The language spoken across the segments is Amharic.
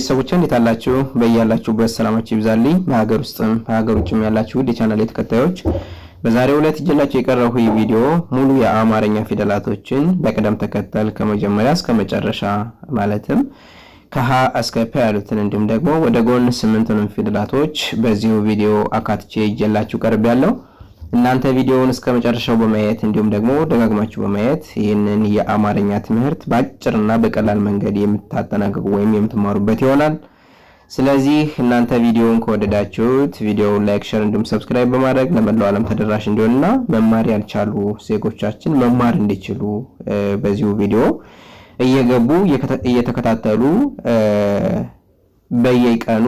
ቤተሰቦቼ እንዴት አላችሁ? በእያላችሁበት ሰላማችሁ ይብዛልኝ። በሀገር ውስጥም በሀገር ውጭም ያላችሁ ውድ የቻናሌ ተከታዮች በዛሬው ዕለት ይዤላችሁ የቀረብኩ ቪዲዮ ሙሉ የአማርኛ ፊደላቶችን በቅደም ተከተል ከመጀመሪያ እስከ መጨረሻ ማለትም ከሀ እስከ ፐ ያሉትን እንዲሁም ደግሞ ወደ ጎን 8ቱንም ፊደላቶች በዚሁ ቪዲዮ አካትቼ ይዤላችሁ ቀርቤያለሁ። እናንተ ቪዲዮውን እስከ መጨረሻው በማየት እንዲሁም ደግሞ ደጋግማችሁ በማየት ይህንን የአማርኛ ትምህርት በአጭርና በቀላል መንገድ የምታጠናቅቁ ወይም የምትማሩበት ይሆናል። ስለዚህ እናንተ ቪዲዮውን ከወደዳችሁት ቪዲዮውን ላይክ፣ ሼር እንዲሁም ሰብስክራይብ በማድረግ ለመላው ዓለም ተደራሽ እንዲሆንና መማር ያልቻሉ ዜጎቻችን መማር እንዲችሉ በዚሁ ቪዲዮ እየገቡ እየተከታተሉ በየቀኑ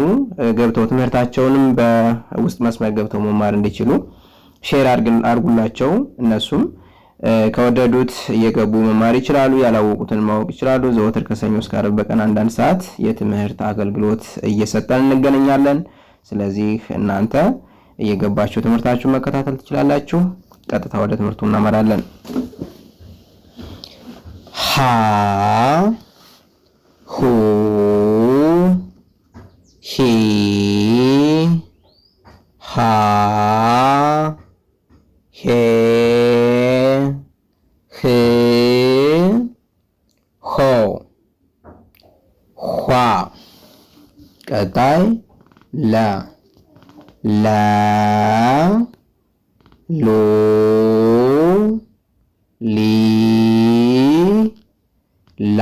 ገብተው ትምህርታቸውንም በውስጥ መስመር ገብተው መማር እንዲችሉ ሼር አድርጉላቸው። እነሱም ከወደዱት እየገቡ መማር ይችላሉ፣ ያላወቁትን ማወቅ ይችላሉ። ዘወትር ከሰኞ እስከ ዓርብ በቀን አንዳንድ ሰዓት የትምህርት አገልግሎት እየሰጠን እንገናኛለን። ስለዚህ እናንተ እየገባችሁ ትምህርታችሁን መከታተል ትችላላችሁ። ቀጥታ ወደ ትምህርቱ እናመራለን። ሀ ሁ ሂ ሃ ሄ ህ ሆ ኋ ቀጣይ ለ ለ ሉ ሊ ላ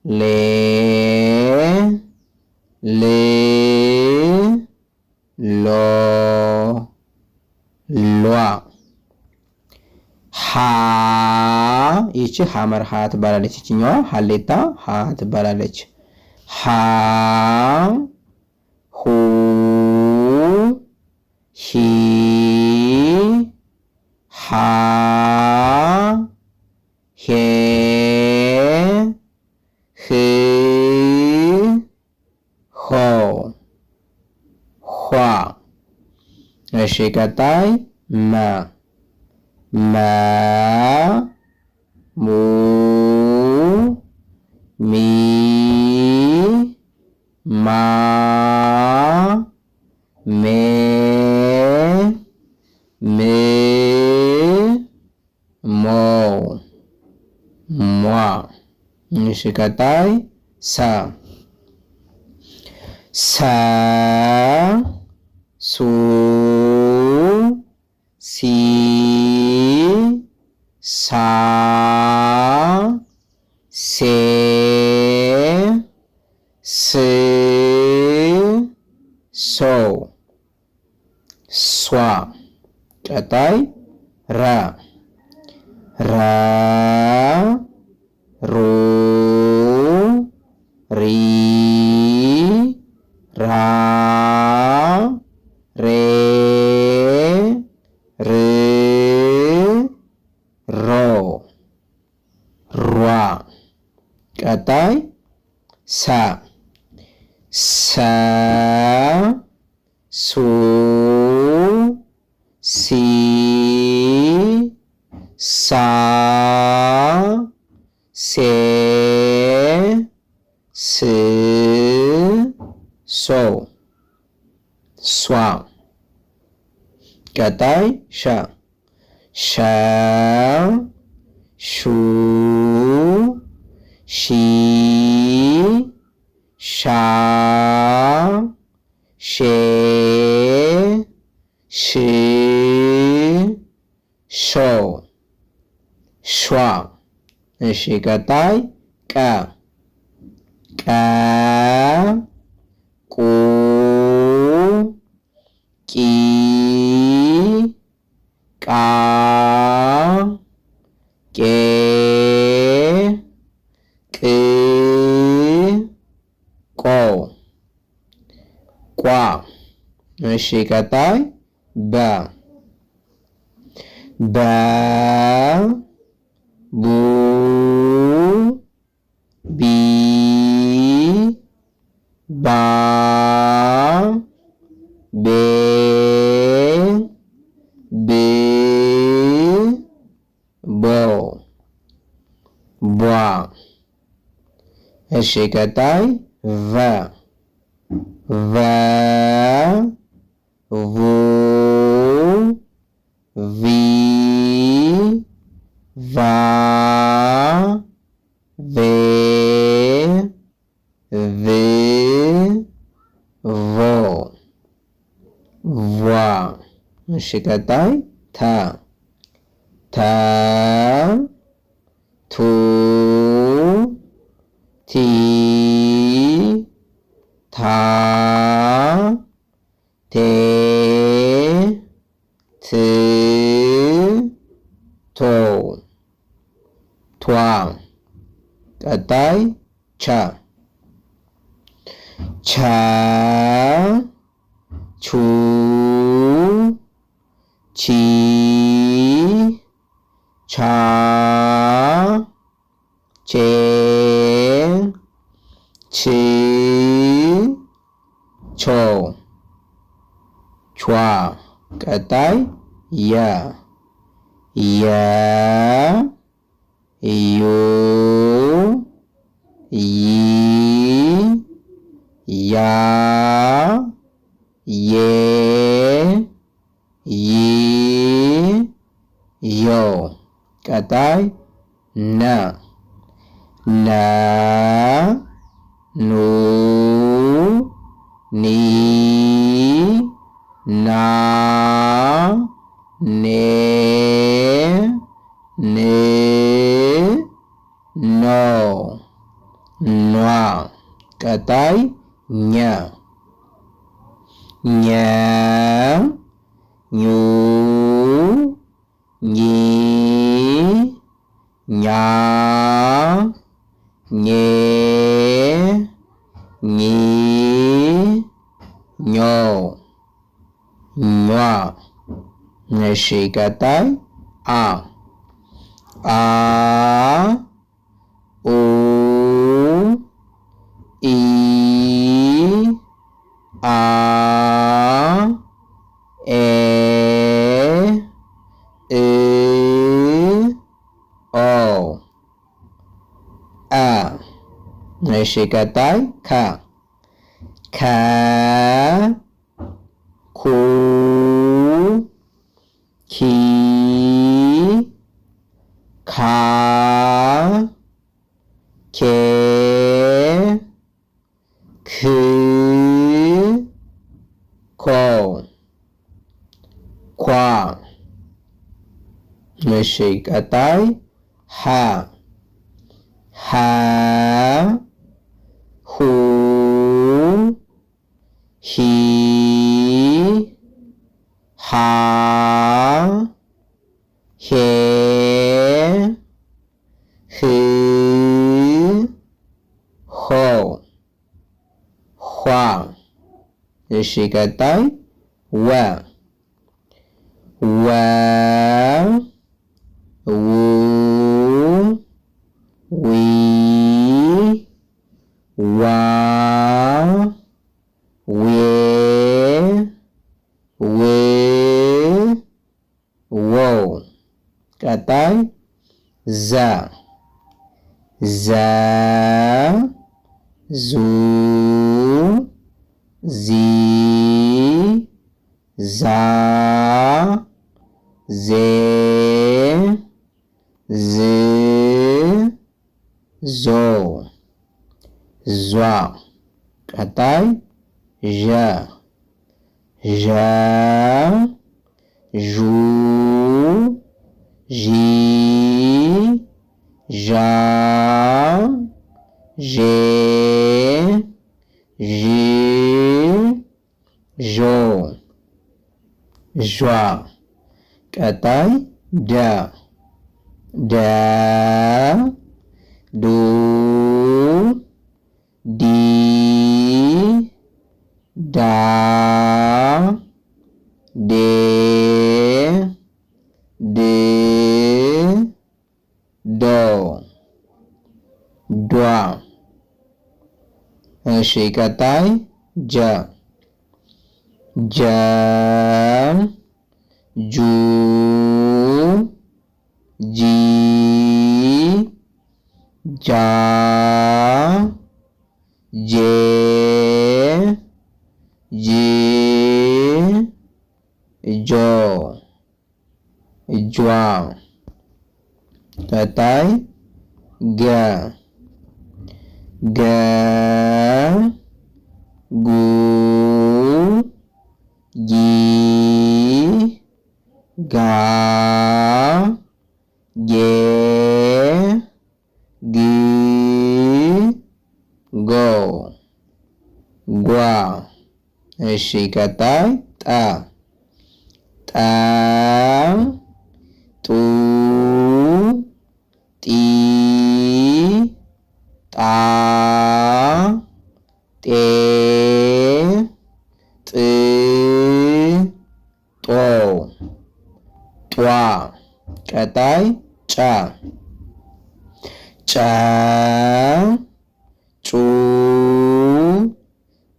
ሌ ል ሎ ሏ ሀ ይቺ ሐመር ሀ ትባላለች። ይችኛዋ ሀሌታ ሀ ትባላለች። ሀ ሁ ሂ ሃ ሄ ህ ሆ ኋ እሺ ቀጣይ መ መ ሙ ሚ ማ ሜ ም ሞ ሟ እሺ ቀጣይ ሰ ሰ ሱ ሲ ሳ ሴ ስ ሶ ሷ ቀጣይ ረ ረ ሩ ሪ ራ ሬ ር ሮ ሯ ቀጣይ ሰ ሰ ሱ ሲ ሳ ሴ ስ ሶ ሷ ቀጣይ ሸ ሸ ሹ ሺ ሻ ሼ ሽ ሾ ሿ እሺ ቀጣይ ቀ ቀ ቁ ቂ ቃ ቄ ቅ ቆ ቋ እሺ ቀጣይ በ በ ቡ ቢ ባ ቤ ብ ቦ ቧ እሺ ቀጣይ ቨ ቨ ቡ ቪ ቫ ቬ ቭ ቮ ቫ እሺ ቀጣይ ተ ተ ቱ ቲ ታ ቴ ት ቶ ቷ ቀጣይ ቸ ቸ ቹ ቺ ቻ ቼ ች ቾ ቿ ቀጣይ የ የ ዩ ይ ያ ዬ ይ ዮ ቀጣይ ነ ነ ኑ ኒ ና ኔ ን ኖ ኗ ቀጣይ ኘ ኘ ኙ ኚ ኛ ኜ ኚ ኞ ኟ እሺ ቀጣይ አ አ ኡ ኢ አ ኤ እ ኦ አ እሺ ቀጣይ ከ ከ ኩ ኪ ካ ኬ ክ ኮ ኳ እሺ ቀጣይ ሀ ሀ ሁ ሂ ሃ ሄ ህ ሆ ኋ እሺ ቀጣይ ወ ወ ው ዊ ዋ ዌ ው ዎ ቀጣይ ዘ ዘ ዙ ዚ ዛ ዜ ዝ ዞ ዟ ቀጣይ ዠ ዠ ዡ ዢ ዣ ዤ ዥ ዦ ዣ ቀጣይ ደ ደ ዱ ዲ ዳ ዴ ድ ዶ ዷ እሺ ቀጣይ ጀ ጀ ጁ ጂ ጃ ጄ ጂ ጆ ጇ ቀጣይ ገ ገ ጉ ጊ ጋ ጌ ግ ጎ ጓ እሺ ቀጣይ ጠ ጠ ጡ ጢ ጣ ጤ ጥ ጦ ጧ ቀጣይ ጨ ጨ ጩ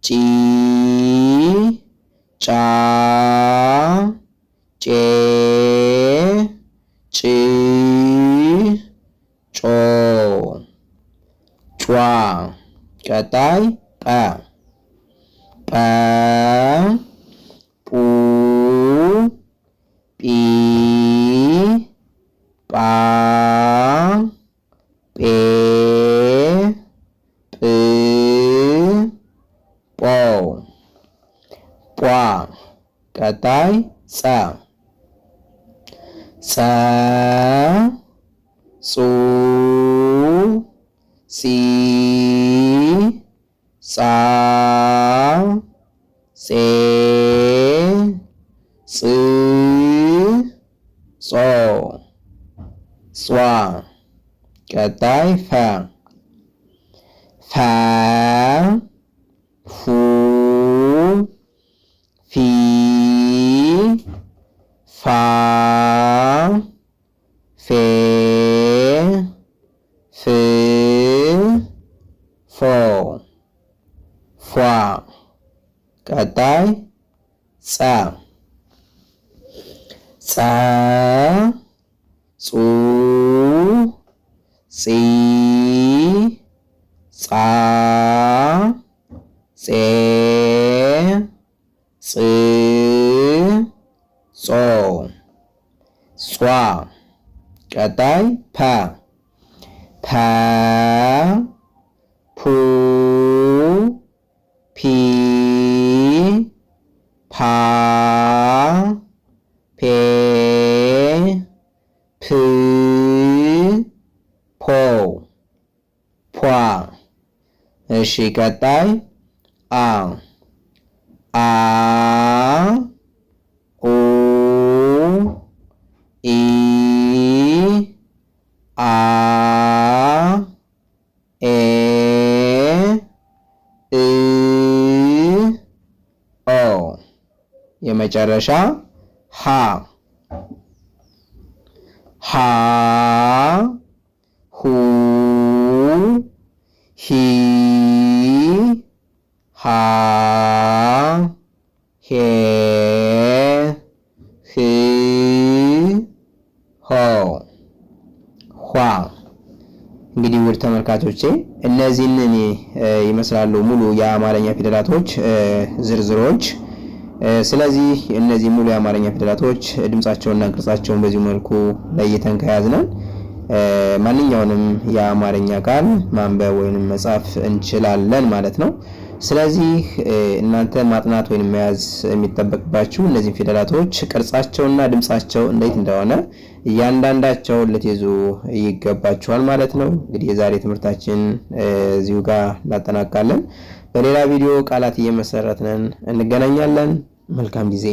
ጪ ጫ ጬ ጭ ጮ ጯ ቀጣይ ጰ ጰ ጱ ጲ ጳ ጴ ጵ ጶ ጳ ቀጣይ ጸ ጸ ጹ ጺ ጻ ጼ ጽ ጾ ጿ ቀጣይ ፈ ፈ ፉ ፊ ፋ ፌ ፍ ፎ ፏ ቀጣይ ጸ ጸ ጹ ጺ ጻ ጼ ጽ ጾ ጿ ቀጣይ ፐ ፐ ፑ ፒ ፓ ፔ ፕ ፖ ፖ እሺ ቀጣይ አ አ ኡ ኢ አ ኤ እ ኦ የመጨረሻ ሀ ሀ ሁ ሂ ሃ ሄ ህ ሆ ኋ እንግዲህ ውድ ተመልካቾቼ እነዚህን ይመስላሉ ሙሉ የአማርኛ ፊደላቶች ዝርዝሮች። ስለዚህ እነዚህ ሙሉ የአማርኛ ፊደላቶች ድምጻቸውንና ቅርጻቸውን በዚህ መልኩ ለይተን ከያዝነን ማንኛውንም የአማርኛ ቃል ማንበብ ወይንም መጻፍ እንችላለን ማለት ነው። ስለዚህ እናንተ ማጥናት ወይንም መያዝ የሚጠበቅባችሁ እነዚህ ፊደላቶች ቅርጻቸውና ድምጻቸው እንዴት እንደሆነ እያንዳንዳቸው ልትይዙ ይገባችኋል ማለት ነው። እንግዲህ የዛሬ ትምህርታችን እዚሁ ጋር እናጠናቃለን። በሌላ ቪዲዮ ቃላት እየመሰረትን እንገናኛለን። መልካም ጊዜ